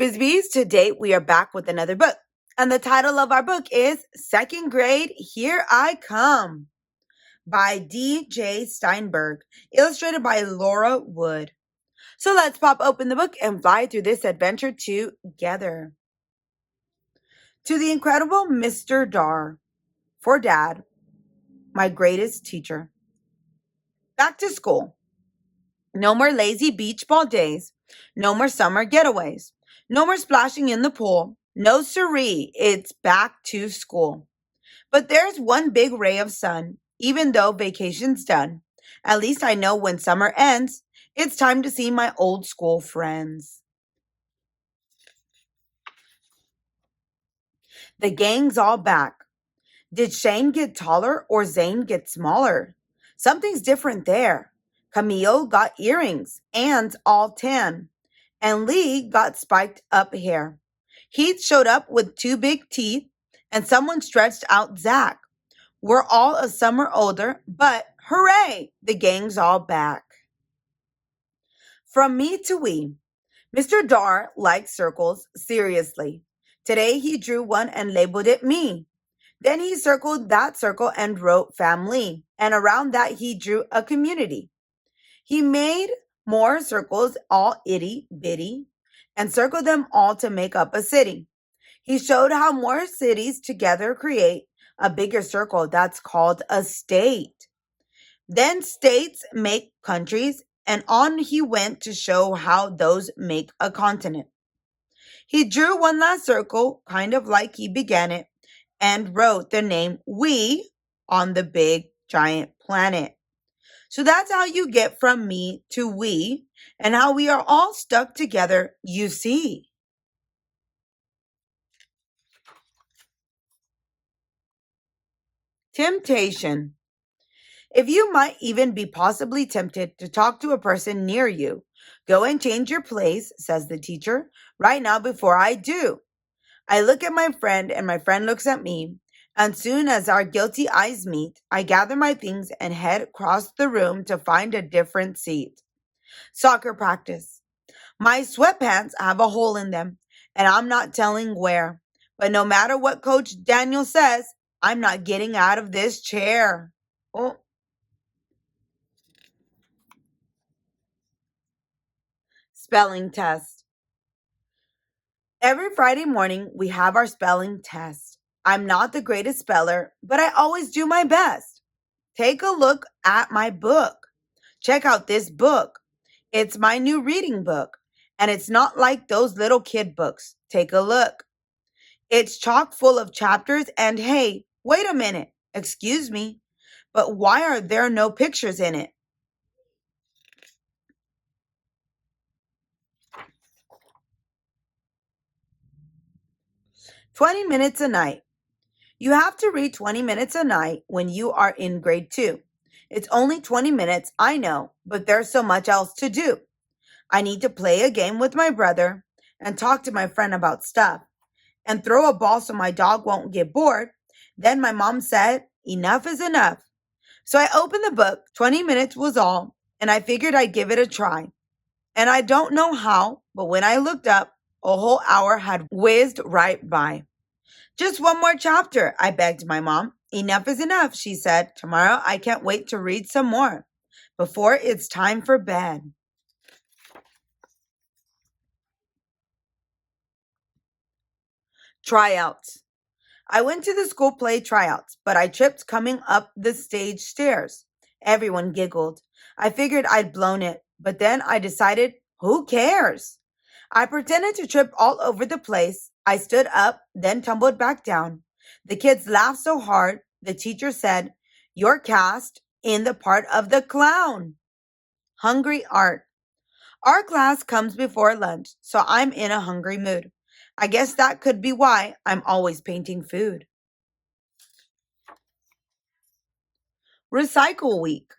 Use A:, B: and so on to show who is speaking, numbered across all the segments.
A: Busy Bees, today we are back with another book. And the title of our book is Second Grade, Here I Come by D.J. Steinberg, illustrated by Laura Wood. So let's pop open the book and fly through this adventure together. To the incredible Mr. Dar, for Dad, my greatest teacher. Back to school. No more lazy beach ball days. No more summer getaways. No more splashing in the pool. No siree, it's back to school. But there's one big ray of sun, even though vacation's done. At least I know when summer ends, it's time to see my old school friends. The gang's all back. Did Shane get taller or Zane get smaller? Something's different there. Camille got earrings and all tan, and Lee got spiked up hair. Heath showed up with two big teeth, and someone stretched out Zach. We're all a summer older, but hooray, the gang's all back. From me to we. Mr. Dar likes circles, seriously. Today he drew one and labeled it me. Then he circled that circle and wrote family, and around that he drew a community. He made more circles, all itty bitty, and circled them all to make up a city. He showed how more cities together create a bigger circle that's called a state. Then states make countries, and on he went to show how those make a continent. He drew one last circle, kind of like he began it, and wrote the name we on the big giant planet. So that's how you get from me to we, and how we are all stuck together, you see. Temptation. If you might even be possibly tempted to talk to a person near you, go and change your place, says the teacher, right now before I do. I look at my friend and my friend looks at me, and soon as our guilty eyes meet, I gather my things and head across the room to find a different seat. Soccer practice. My sweatpants have a hole in them, and I'm not telling where. But no matter what Coach Daniel says, I'm not getting out of this chair. Oh. Spelling test. Every Friday morning, we have our spelling test. I'm not the greatest speller, but I always do my best. Take a look at my book. Check out this book. It's my new reading book, and it's not like those little kid books. Take a look. It's chock full of chapters, and hey, wait a minute. Excuse me, but why are there no pictures in it? "20 minutes a night. You have to read 20 minutes a night when you are in grade 2. It's only 20 minutes, I know, but there's so much else to do. I need to play a game with my brother and talk to my friend about stuff and throw a ball so my dog won't get bored. Then my mom said, enough is enough. So I opened the book, 20 minutes was all, and I figured I'd give it a try. And I don't know how, but when I looked up, a whole hour had whizzed right by. Just one more chapter, I begged my mom. Enough is enough, she said. Tomorrow I can't wait to read some more before it's time for bed. Tryouts. I went to the school play tryouts, but I tripped coming up the stage stairs. Everyone giggled. I figured I'd blown it, but then I decided, who cares? I pretended to trip all over the place. I stood up, then tumbled back down. The kids laughed so hard, the teacher said, you're cast in the part of the clown. Hungry art. Our class comes before lunch, so I'm in a hungry mood. I guess that could be why I'm always painting food. Recycle week.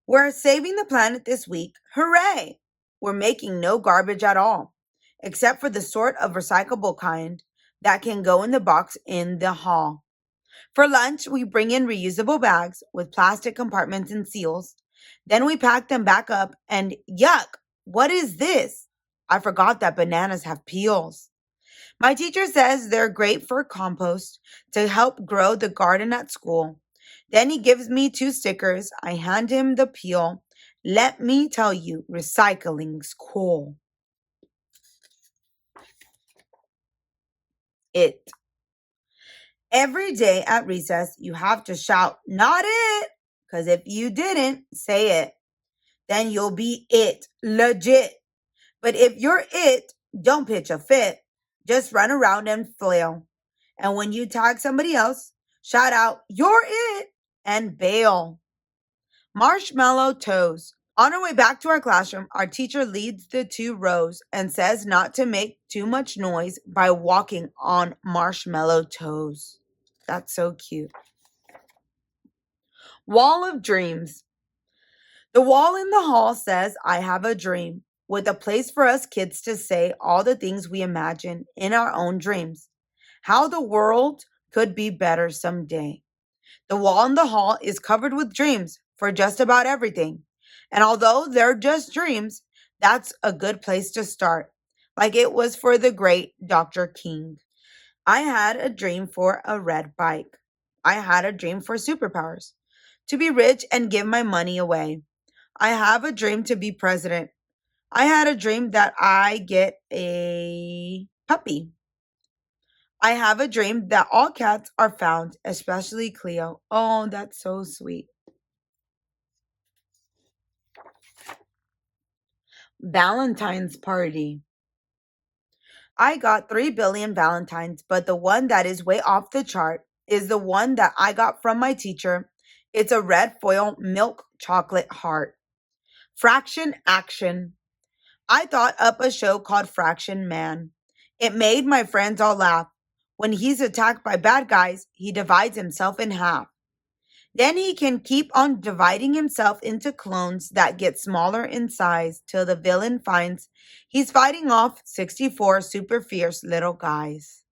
A: We're saving the planet this week. Hooray! We're making no garbage at all, except for the sort of recyclable kind that can go in the box in the hall. For lunch, we bring in reusable bags with plastic compartments and seals. Then we pack them back up and yuck, what is this? I forgot that bananas have peels. My teacher says they're great for compost to help grow the garden at school. Then he gives me two stickers. I hand him the peel. Let me tell you, recycling's cool. It. Every day at recess, you have to shout, not it. Because if you didn't say it, then you'll be it. Legit. But if you're it, don't pitch a fit. Just run around and flail. And when you tag somebody else, shout out, you're it, and bail. Marshmallow toes. On our way back to our classroom, our teacher leads the two rows and says not to make too much noise by walking on marshmallow toes. That's so cute. Wall of dreams. The wall in the hall says, I have a dream, with a place for us kids to say all the things we imagine in our own dreams. How the world could be better someday. The wall in the hall is covered with dreams for just about everything. And although they're just dreams, that's a good place to start, like it was for the great Dr. King. I had a dream for a red bike. I had a dream for superpowers, to be rich and give my money away. I have a dream to be president. I had a dream that I get a puppy. I have a dream that all cats are found, especially Cleo. Oh, that's so sweet. Valentine's party. I got 3 billion Valentines, but the one that is way off the chart is the one that I got from my teacher. It's a red foil milk chocolate heart. Fraction action. I thought up a show called Fraction Man. It made my friends all laugh. When he's attacked by bad guys, he divides himself in half. Then he can keep on dividing himself into clones that get smaller in size till the villain finds he's fighting off 64 super fierce little guys.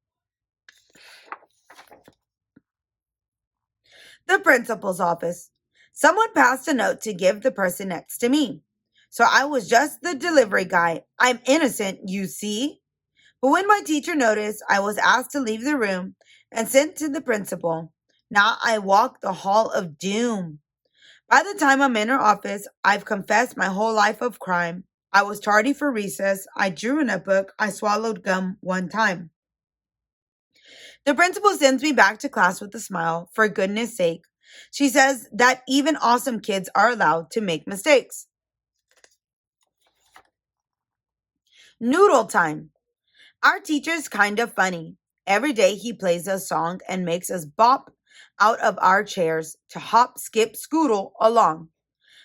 A: The principal's office. Someone passed a note to give the person next to me. So I was just the delivery guy. I'm innocent, you see. But when my teacher noticed, I was asked to leave the room and sent to the principal. Now I walk the hall of doom. By the time I'm in her office, I've confessed my whole life of crime. I was tardy for recess. I drew in a book. I swallowed gum one time. The principal sends me back to class with a smile. For goodness sake. She says that even awesome kids are allowed to make mistakes. Noodle Time. Our teacher's kind of funny. Every day he plays a song and makes us bop out of our chairs to hop, skip, scootle along.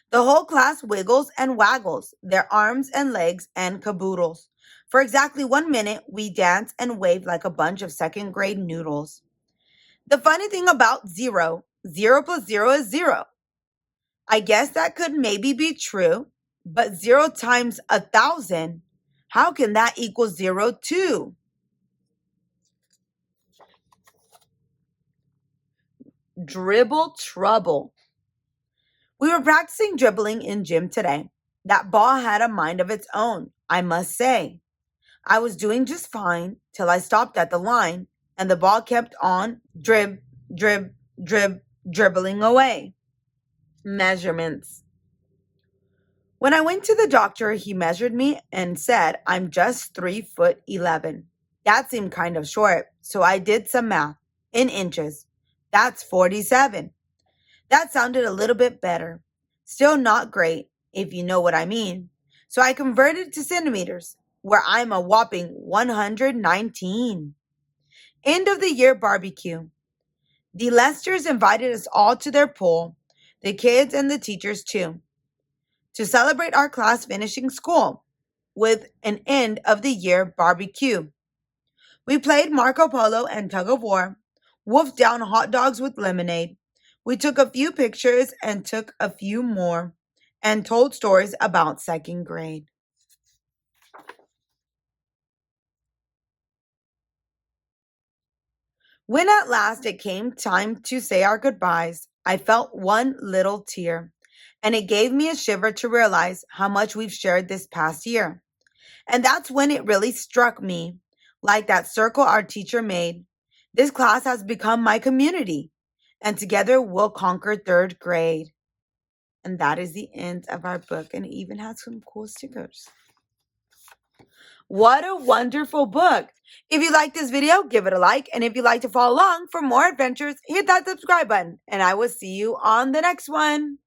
A: The whole class wiggles and waggles their arms and legs and caboodles. For exactly 1 minute, we dance and wave like a bunch of second grade noodles. The funny thing about zero, 0 plus 0 is 0. I guess that could maybe be true, but 0 times 1,000, how can that equal 0 too? Dribble Trouble. We were practicing dribbling in gym today. That ball had a mind of its own, I must say. I was doing just fine till I stopped at the line and the ball kept on dribbling away. Measurements. When I went to the doctor, he measured me and said I'm just 3'11". That seemed kind of short, so I did some math. In inches, that's 47. That sounded a little bit better. Still not great, if you know what I mean. So I converted to centimeters, where I'm a whopping 119. End of the year barbecue. The Lesters invited us all to their pool, the kids and the teachers too, to celebrate our class finishing school with an end of the year barbecue. We played Marco Polo and tug of war, wolfed down hot dogs with lemonade. We took a few pictures and took a few more and told stories about second grade. When at last it came time to say our goodbyes, I felt one little tear, and it gave me a shiver to realize how much we've shared this past year. And that's when it really struck me. Like that circle our teacher made. This class has become my community. And together we'll conquer third grade. And that is the end of our book. And it even has some cool stickers. What a wonderful book. If you like this video, give it a like. And if you'd like to follow along for more adventures, hit that subscribe button. And I will see you on the next one.